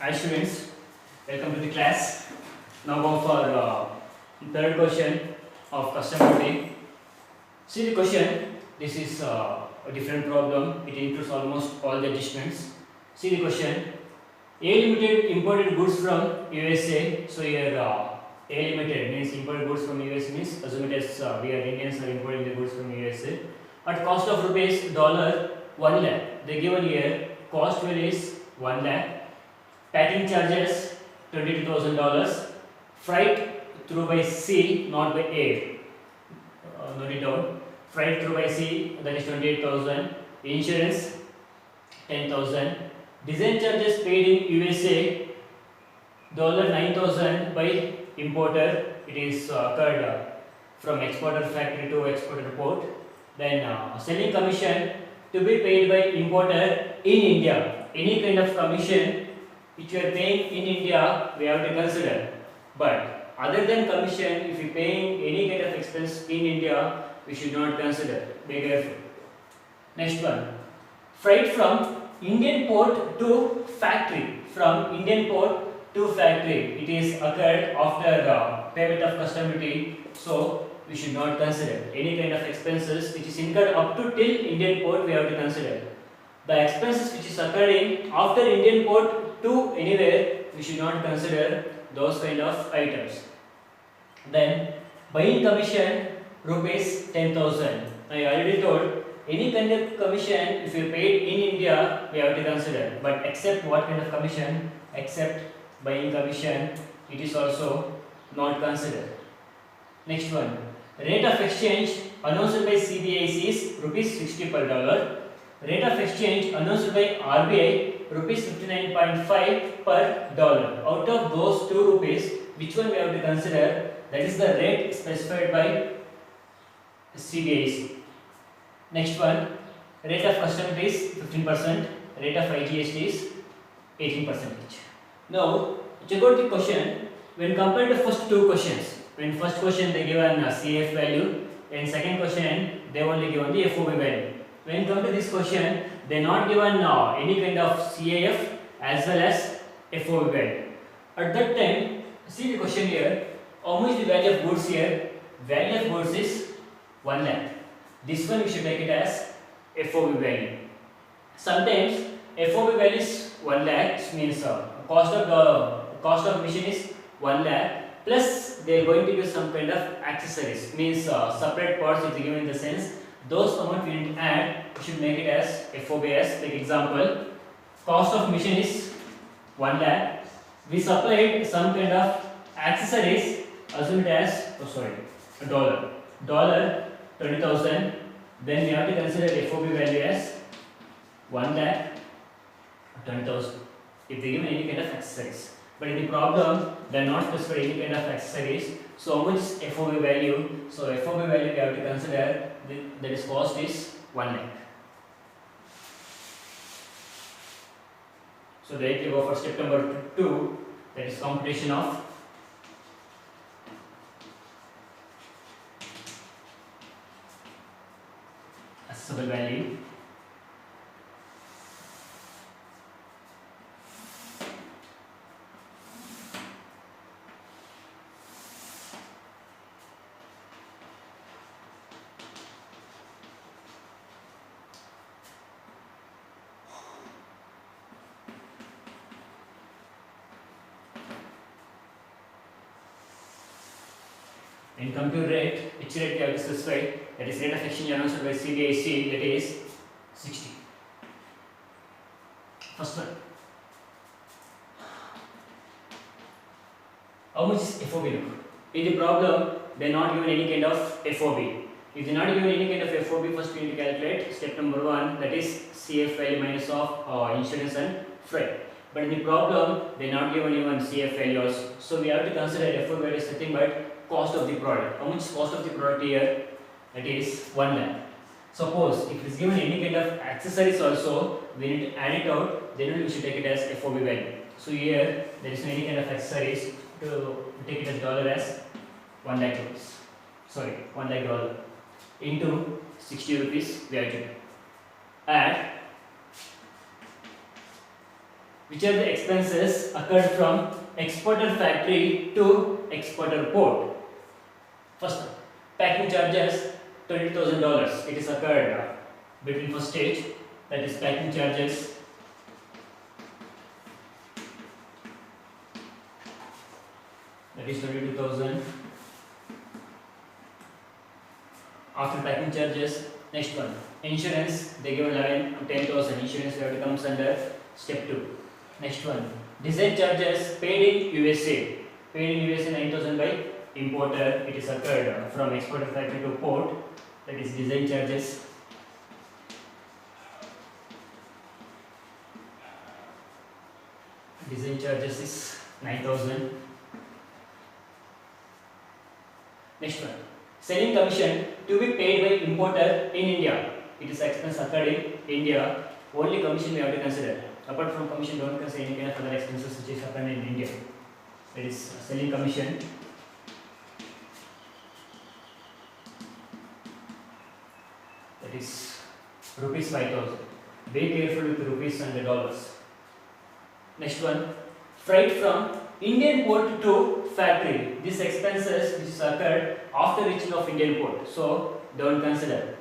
Hi students, welcome to the class. Now go for third question of custom duty. See the question. This is a different problem. It includes almost all the adjustments. See the question. A Limited imported goods from USA. So here A Limited means imported goods from USA means assume it as we are Indians are importing the goods from USA at cost of rupees dollar 1 lakh. They given here cost value is 1 lakh. Packing charges $22,000. Freight through by sea, not by air. Note it down. Freight through by sea, that is 28,000. Insurance 10,000. Design charges paid in USA $9,000 by importer. It is occurred from exporter factory to exporter port. Then selling commission to be paid by importer in India. Any kind of commission which you are paying in India, we have to consider. But other than commission, if you are paying any kind of expense in India, we should not consider. Be careful. Next one, freight from Indian port to factory. From Indian port to factory, it is occurred after the payment of custom duty. So we should not consider any kind of expenses which is incurred up to till Indian port. We have to consider the expenses which is occurring after Indian port to anywhere. We should not consider those kind of items. Then buying commission rupees 10,000. I already told any kind of commission if you paid in India we have to consider. But except what kind of commission? Except buying commission, it is also not considered. Next one, rate of exchange announced by CBIC is rupees 60 per dollar. Rate of exchange announced by RBI rupees 59.5 per dollar. Out of those 2 rupees, which one we have to consider? That is the rate specified by CBIC. Next one, rate of custom is 15%, rate of IGST is 18%. Now, check out the question. When compared to first 2 questions, when first question they given CF value, and second question they only given the FOB value. When come to this question, they not given any kind of CAF as well as FOB value. At that time, see the question here. How much the value of goods here? Value of goods is 1 lakh. This one we should take it as FOB value. Sometimes FOB value is 1 lakh, means cost of machine is 1 lakh plus they are going to give some kind of accessories, means separate parts is given in the sense those amount we need to add. We should make it as FOB as. Like example, cost of machine is 1 lakh. We supplied some kind of accessories, assume it as dollar 20,000. Then we have to consider FOB value as 1 lakh 20,000 if they give any kind of accessories. But in the problem, they are not specified any kind of accessories. So how much is FOB value? So FOB value we have to consider, that is cost is 1 lakh. So directly go for step number 2, that is computation of accessible value. In compute rate, which rate we have to specify, that is rate of exchange announced by CBIC, that is 60. First one. How much is FOB now? In the problem, they are not given any kind of FOB. If they are not given any kind of FOB, first we need to calculate step number 1, that is CF value minus of insurance and freight. But in the problem, they are not given even CF value also. So we have to consider FOB value is nothing but cost of the product. How much is cost of the product here? That is 1 lakh. Suppose if it is given any kind of accessories also, we need to add it out, then we should take it as FOB value. So here there is no any kind of accessories, to take it as dollar as 1 lakh rupees. Sorry, 1 lakh dollar into 60 rupees we have to add which are the expenses occurred from exporter factory to exporter port. First, packing charges $20,000. It is occurred between first stage, that is packing charges. That is 22,000. After packing charges, next one, insurance. They give 11 to 10,000. Insurance that comes under step 2. Next one, design charges paid in USA. Paid in USA 9,000 by importer. It is occurred from exporter factory to port. That is design charges. Design charges is 9,000. Next one, selling commission to be paid by importer in India. It is expense occurred in India. Only commission we have to consider. Apart from commission, don't consider any kind of other expenses which is happened in India. That is selling commission. That is rupees 5,000. Be careful with rupees and the dollars. Next one, freight from Indian port to factory. These expenses which is occurred after reaching of Indian port. So don't consider.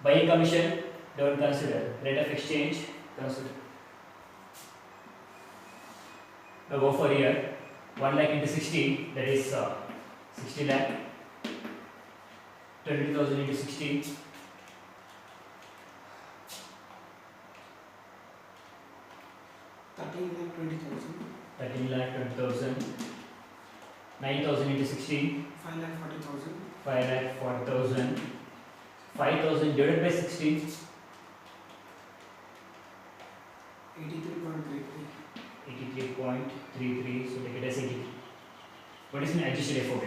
Buying commission, don't consider. Rate of exchange, consider. Now go for here. 1 lakh into 60, that is 60 lakh. 20,000 into 60. 13 lakh 20,000. 9,000 into 60. 5,40,000. 5 lakh 40,000. 5,000 divided by 60. 83.33. 83.33. So take it as 83. What is an adjusted FOB?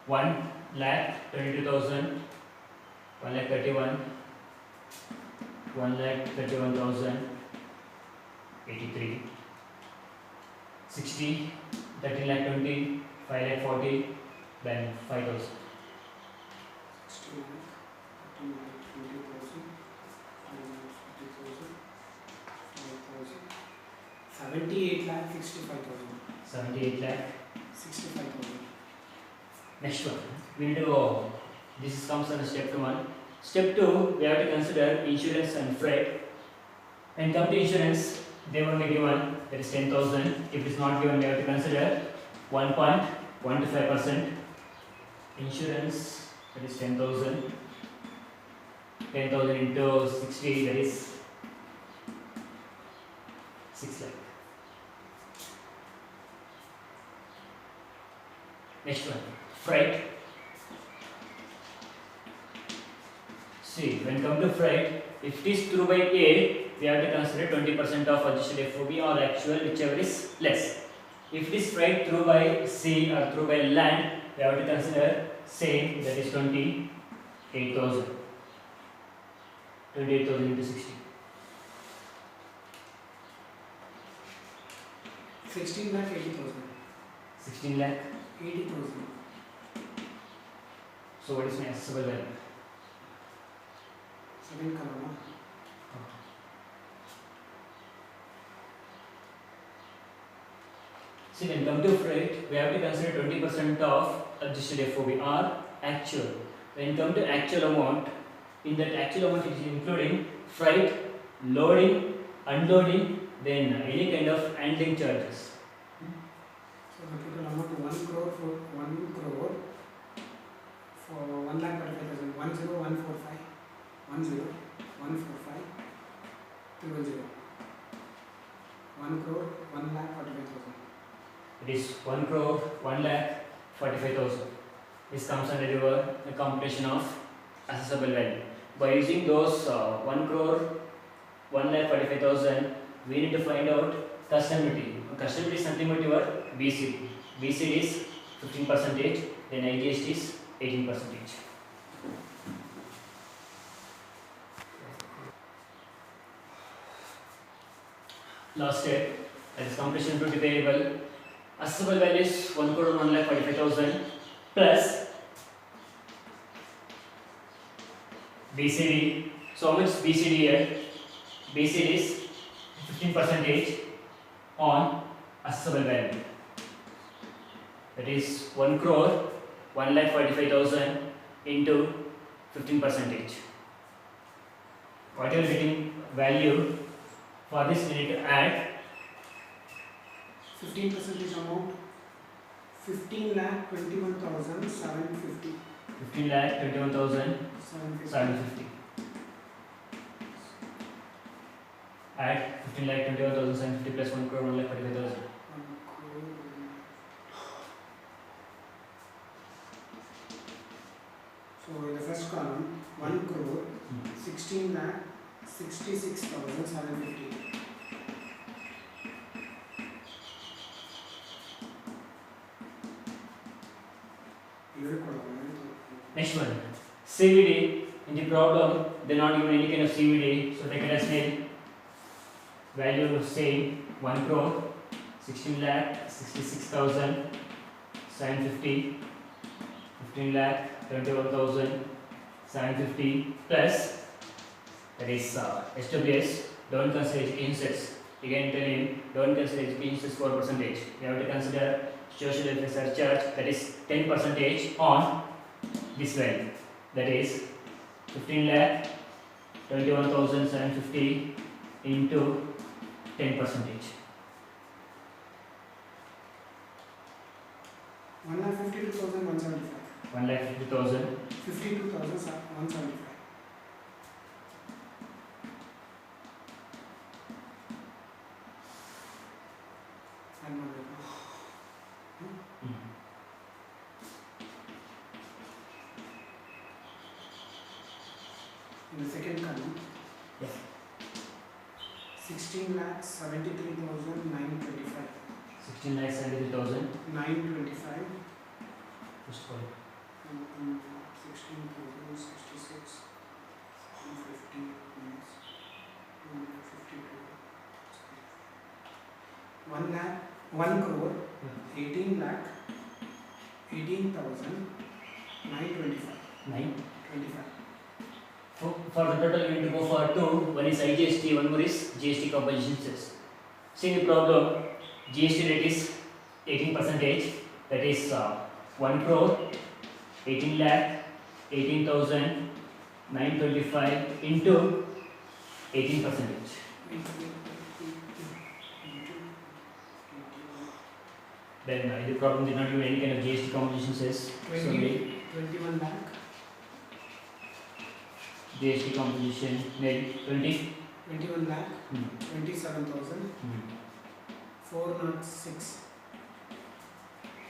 1 lakh 22,000. 1 lakh 31. 1 lakh 31,000. 83. 60. 13 lakh 20. 5 lakh 40. Then 5,000. 60 lakh. 13 lakh 20,000. 5 lakh 40,000. 5,000. 78 lakh 65,000. 78 lakh 65,000. Next one, we need to go. This comes under step 1. Step 2, we have to consider insurance and freight. When come to insurance, they will be given, that is 10,000. If it is not given, we have to consider 1.125%. Insurance, that is 10,000. 10,000 into 60, that is 6 lakh. Next one, freight. See, when come to freight, if it is through by air, we have to consider 20% of adjusted FOB or actual, whichever is less. If it is freight through by sea or through by land, we have to consider same, that is 28,000. 28,000 into 60. 16 lakh 80,000. 16 lakh. 80,000. So what is my accessible value? Second column. See, when come to freight, we have to consider 20% of adjusted FOB or actual. When come to actual amount, in that actual amount it is including freight, loading, unloading, then any kind of handling charges. So the total amount 1 crore for 1 crore for 1 lakh 35,000. 10145. 10145 00. 1 crore 1 lakh 45,000. It is 1 crore 1 lakh 45,000. This comes under the computation of accessible value. By using those 1 crore 1 lakh 45,000, we need to find out customary. Customary is nothing but your BCD. BCD is 15%, then IGST is 18%. Last step, that is computation of the variable. Accessible value is 1 crore 1 lakh 45,000 plus BCD. So how much BCD here? BCD is 15% on assessable value. That is 1 crore 1,45,000 into 15%. Whatever getting value for this, we need to add 15% amount 15,21,750. 15,21,750. Add 15,21,750 plus 1 crore 1,45,000. So in the first column, 1 crore 16,66,750. Next one, CVD. In the problem, they're not given any kind of CVD, so take it as nil. Value same, 1 crore 16,66,750, 15,21,750 plus, that is SWS. Don't consider education sets. Again, tell him don't consider education sets 4%. You have to consider social welfare surcharge, that is 10% on this value, that is 15,21,750 into 10%. 1,52,175. 1,50,000. 52,175. And one in the second column, Yeah. 16,73,925. 16,73,000. 925. Just call it. 16,066. 150 minus 252. 1 lakh, 1 crore, 18 lakh, 18,925. 9. 25. For the total, we need to go for two. One is IGST, one more is GST composition cess. See the problem, GST rate is 18%, that is 1 crore 18 lakh 18,925 into 18%. Then the problem did not give any kind of GST composition cess. So 21 lakh. GST composition nil. 21 lakh, 27,000, 406.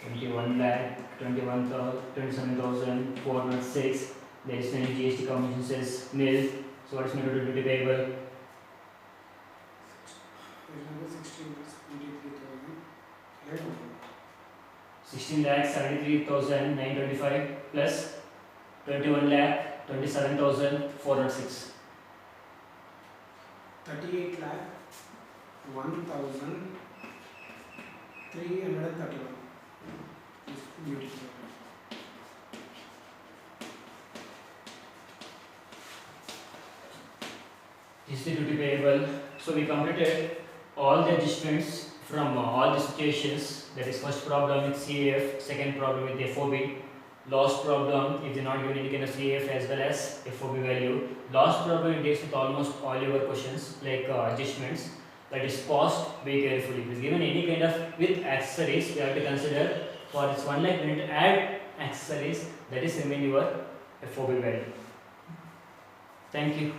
21 lakh 27,406. There is any GST composition cess nil. So what is my total duty payable? 16 lakh 73,925 plus 21 lakh 27,406. 38 lakh 1,331. Is beautiful. This is the duty payable. So we completed all the adjustments from all the situations. That is first problem with CAF, second problem with FOB, last problem if they not given any kind of CAF as well as FOB value. Last problem it deals with almost all your questions like adjustments. That is paused very carefully. If it is given any kind of with accessories, we have to consider for this 1 lakh we need to add accessories, that is remain your FOB value. Thank you.